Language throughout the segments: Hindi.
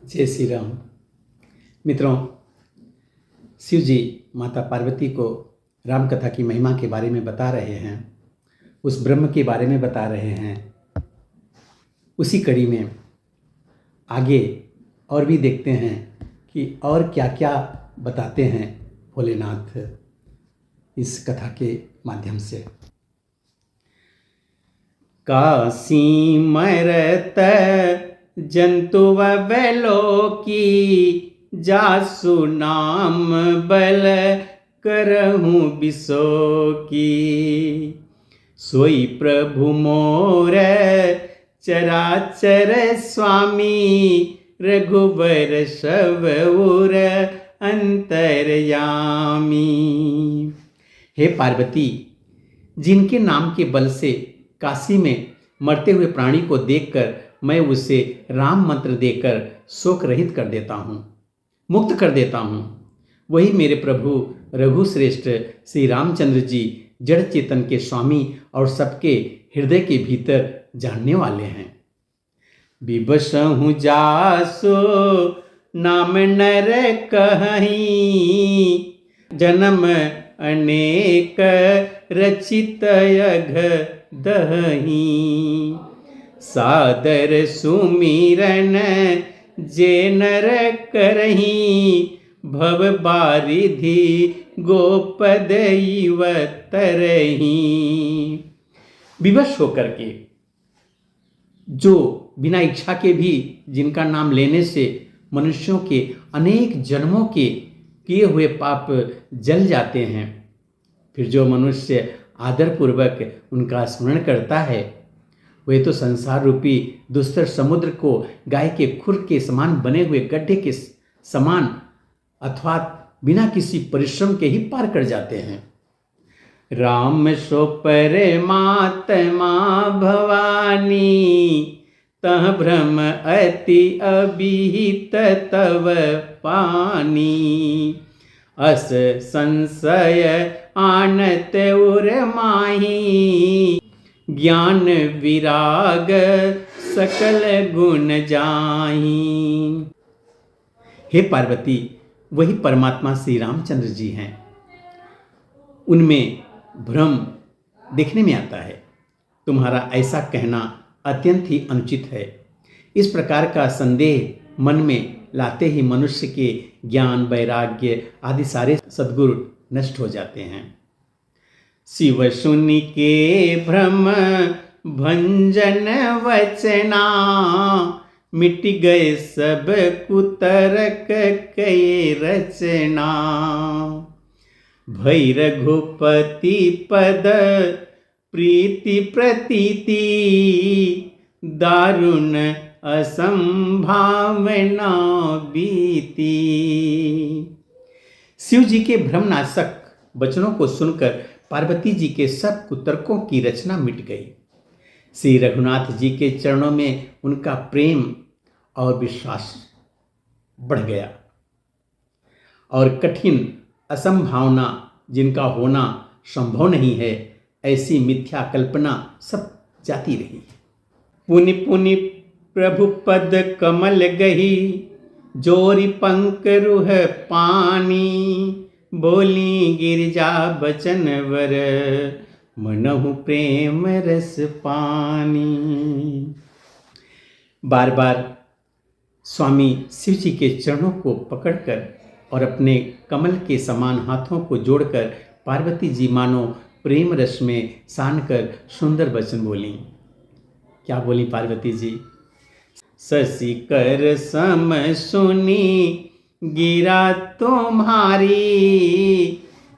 जय श्री राम। मित्रों, शिव जी माता पार्वती को राम कथा की महिमा के बारे में बता रहे हैं, उस ब्रह्म के बारे में बता रहे हैं। उसी कड़ी में आगे और भी देखते हैं कि और क्या क्या बताते हैं भोलेनाथ इस कथा के माध्यम से। काशी मरत जंतु बैलो की जासु नाम बल करहूँ बिसो की। सोई प्रभु मोर चराचर स्वामी रघुबर शवउर अंतरयामी। हे पार्वती, जिनके नाम के बल से काशी में मरते हुए प्राणी को देखकर मैं उसे राम मंत्र देकर शोक रहित कर देता हूँ, मुक्त कर देता हूँ, वही मेरे प्रभु रघुश्रेष्ठ श्री रामचंद्र जी जड़ चेतन के स्वामी और सबके हृदय के भीतर जानने वाले हैं। विबसहु जासो नाम नर कहीं, जन्म अनेक रचित यघ दही। सादर सुमिरन जे नर करही, भव बारिधि गोपद इव तरही। विवश होकर के जो बिना इच्छा के भी जिनका नाम लेने से मनुष्यों के अनेक जन्मों के किए हुए पाप जल जाते हैं, फिर जो मनुष्य आदरपूर्वक उनका स्मरण करता है, वे तो संसार रूपी दुस्तर समुद्र को गाय के खुर के समान बने हुए गड्ढे के समान अथवा बिना किसी परिश्रम के ही पार कर जाते हैं। राम सो परमात्मा भवानी, तह भ्रम अति अभिहित तव पानी। अस संशय आनत उर माही, ज्ञान विराग सकल गुण जाही। हे पार्वती, वही परमात्मा श्री रामचंद्र जी हैं। उनमें भ्रम देखने में आता है। तुम्हारा ऐसा कहना अत्यंत ही अनुचित है। इस प्रकार का संदेह मन में लाते ही मनुष्य के ज्ञान, वैराग्य आदि सारे सद्गुण नष्ट हो जाते हैं। शिव सुनि के भ्रम भंजन वचना, मिट गए सब कुतरक कई रचना। भई रघुपति पद प्रीति प्रतीति, दारुण असंभावना बीती। शिव जी के भ्रमनाशक वचनों को सुनकर पार्वती जी के सब कुतर्कों की रचना मिट गई। श्री रघुनाथ जी के चरणों में उनका प्रेम और विश्वास बढ़ गया और कठिन असंभावना, जिनका होना संभव नहीं है, ऐसी मिथ्या कल्पना सब जाती रही। पुनि पुनि प्रभु पद कमल गही, जोरी पंकरुह पानी। बोली गिरिजा बचन वर, मनहु प्रेम रस पानी। बार बार स्वामी शिव जी के चरणों को पकड़कर और अपने कमल के समान हाथों को जोड़कर पार्वती जी मानो प्रेम रस में सान कर सुंदर वचन बोली। क्या बोली पार्वती जी? शशि कर सम सुनी गिरा तुम्हारी,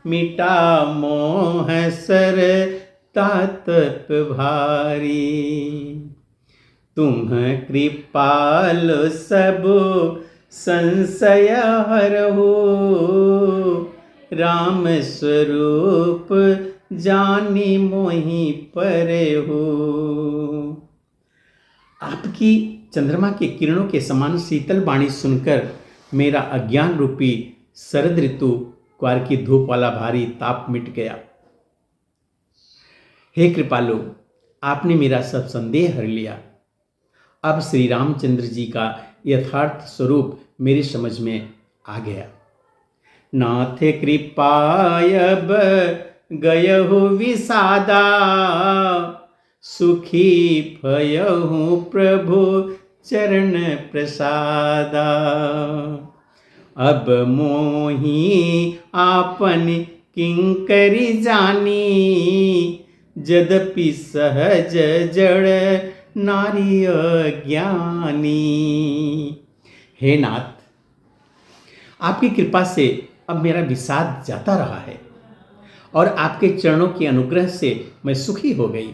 मिटा मोह सर तातप भारी। तुम कृपाल सब संशय हरहु, राम स्वरूप जानी मोहि परहु। आपकी चंद्रमा के किरणों के समान शीतल वाणी सुनकर मेरा अज्ञान रूपी शरद ऋतु क्वार की धूप वाला भारी ताप मिट गया। हे कृपालु, आपने मेरा सब संदेह हर लिया। अब श्री रामचंद्र जी का यथार्थ स्वरूप मेरी समझ में आ गया। नाथ कृपाय अब गयहु विषादा, सुखी भयहु प्रभु चरण प्रसादा। अब मोहि आपन किंकरी जानी, यद्यपि सहज जड़ नारी अज्ञानी। हे नाथ, आपकी कृपा से अब मेरा विषाद जाता रहा है और आपके चरणों के अनुग्रह से मैं सुखी हो गई।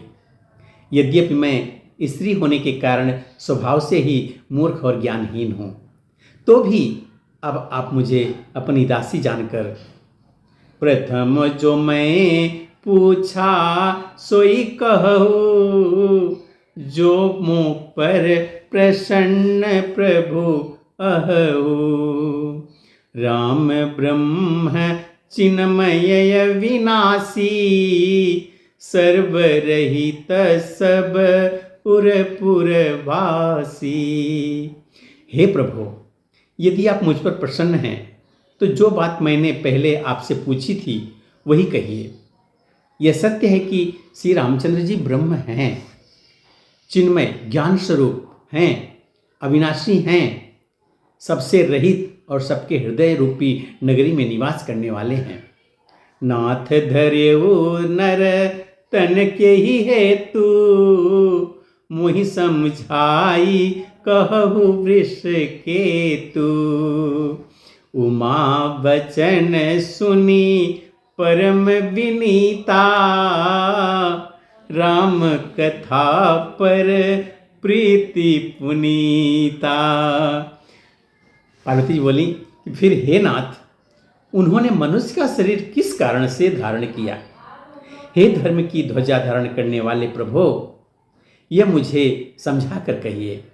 यद्यपि मैं स्त्री होने के कारण स्वभाव से ही मूर्ख और ज्ञानहीन हूँ, तो भी अब आप मुझे अपनी दासी जानकर प्रथम जो मैं पूछा सोई कहूँ, जो मुँह पर प्रसन्न प्रभु अहू। राम ब्रह्म चिन्मय विनाशी, सर्वरहित सब पुरवासी। हे प्रभु, यदि आप मुझ पर प्रसन्न हैं तो जो बात मैंने पहले आपसे पूछी थी वही कहिए। यह सत्य है कि श्री रामचंद्र जी ब्रह्म हैं, चिन्मय ज्ञान स्वरूप हैं, अविनाशी हैं, सबसे रहित और सबके हृदय रूपी नगरी में निवास करने वाले हैं। नाथ धर्यो नर तन के ही हेतु, मोहि समझाई कहु वृष केतु। उमा वचन सुनी परम विनीता, राम कथा पर प्रीति पुनीता। पार्वती जी बोली कि फिर हे नाथ, उन्होंने मनुष्य का शरीर किस कारण से धारण किया? हे धर्म की ध्वजा धारण करने वाले प्रभु, यह मुझे समझा कर कहिए।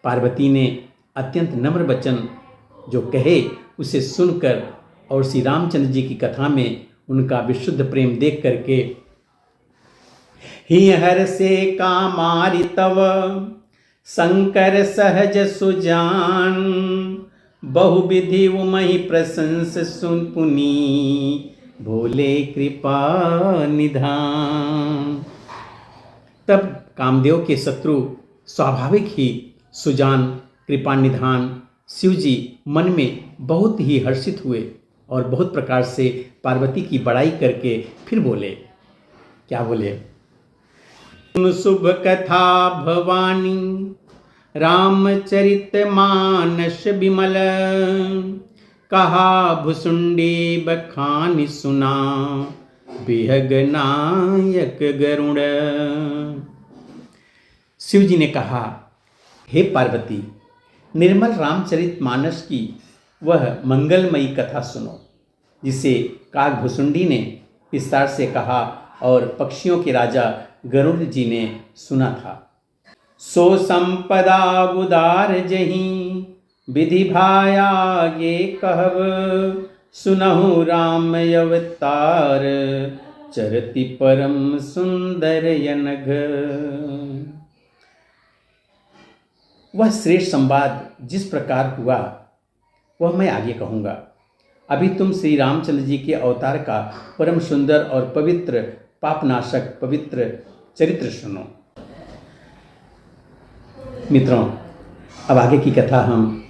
पार्वती ने अत्यंत नम्र वचन जो कहे उसे सुनकर और श्री रामचंद्र जी की कथा में उनका विशुद्ध प्रेम देख करके ही हर से कामारि तव शंकर सहज सुजान, बहुविधि उमहि प्रशंस सुन पुनी, भोले कृपा निधान। तब कामदेव के शत्रु स्वाभाविक ही सुजान कृपा निधान शिव जी मन में बहुत ही हर्षित हुए और बहुत प्रकार से पार्वती की बड़ाई करके फिर बोले। क्या बोले? शुभ कथा भवानी, रामचरित मानस विमल, कहा भुसुंडी बखानी सुना, बिहग नायक गरुड़। शिव जी ने कहा, हे पार्वती, निर्मल रामचरित मानस की वह मंगलमयी कथा सुनो, जिसे काकभुसुंडी ने विस्तार से कहा और पक्षियों के राजा गरुड़ जी ने सुना था। सो संपदा उदार जहीं, विधि भायागे कहब, सुनहु राम अवतार, चरति परम सुंदर यनघ। वह श्रेष्ठ संवाद जिस प्रकार हुआ वह मैं आगे कहूँगा। अभी तुम श्री रामचंद्र जी के अवतार का परम सुंदर और पवित्र पापनाशक पवित्र चरित्र सुनो। मित्रों, अब आगे की कथा हम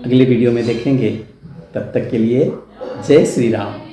अगले वीडियो में देखेंगे। तब तक के लिए जय श्री राम।